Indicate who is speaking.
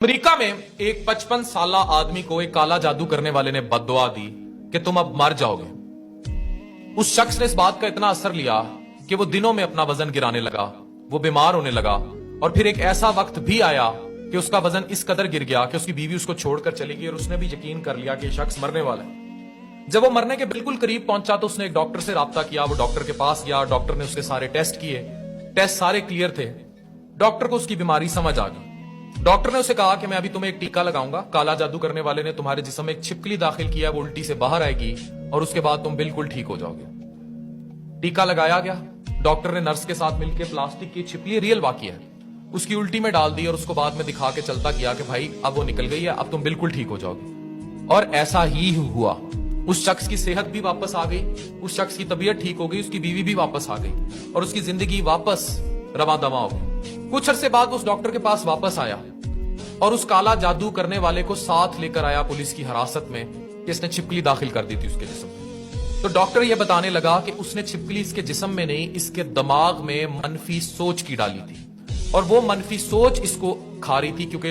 Speaker 1: America में एक 55 साल आदमी को एक काला जादू करने वाले ने बद्दुआ दी कि तुम अब मर जाओगे। उस शख्स ने इस बात का इतना असर लिया कि वो दिनों में अपना वजन गिराने लगा, वो बीमार होने लगा और फिर एक ऐसा वक्त भी आया कि उसका वजन इस कदर गिर गया कि उसकी बीवी उसको छोड़कर चली गई और उसने भी यकीन कर लिया कि ये शख्स मरने वाला है। जब वो मरने के बिल्कुल करीब पहुंचा तो उसने एक डॉक्टर से राब्ता किया। वो डॉक्टर के पास गया, डॉक्टर ने उसके सारे टेस्ट किए, टेस्ट सारे क्लियर थे। डॉक्टर को उसकी बीमारी समझ आ गई। डॉक्टर ने उसे कहा कि मैं अभी तुम्हें एक टीका लगाऊंगा, काला जादू करने वाले ने तुम्हारे जिस्म में एक छिपकली दाखिल किया, वो उल्टी से बाहर आएगी और उसके बाद तुम बिल्कुल ठीक हो जाओगे। टीका लगाया गया। डॉक्टर ने नर्स के साथ मिलकर प्लास्टिक की छिपकली, रियल वाकया है, उसकी उल्टी में डाल दी और उसको बाद में दिखा के चलता किया कि भाई अब वो निकल गई है, अब तुम बिल्कुल ठीक हो जाओगे। और ऐसा ही हुआ। उस शख्स की सेहत भी वापस आ गई, उस शख्स की तबीयत ठीक हो गई, उसकी बीवी भी वापस आ गई और उसकी जिंदगी वापस रवा दवा हो गई। कुछ अरसे बाद उस डॉक्टर के पास वापस आया और उस काला जादू करने वाले को साथ लेकर आया पुलिस की हिरासत में कि इसने छिपकली दाखिल कर दी थी उसके जिस्म में। तो डॉक्टर ये बताने लगा कि उसने छिपकली इसके जिस्म में नहीं, इसके दिमाग में मनफी सोच की डाली थी और वो मनफी सोच इसको खा रही थी, क्योंकि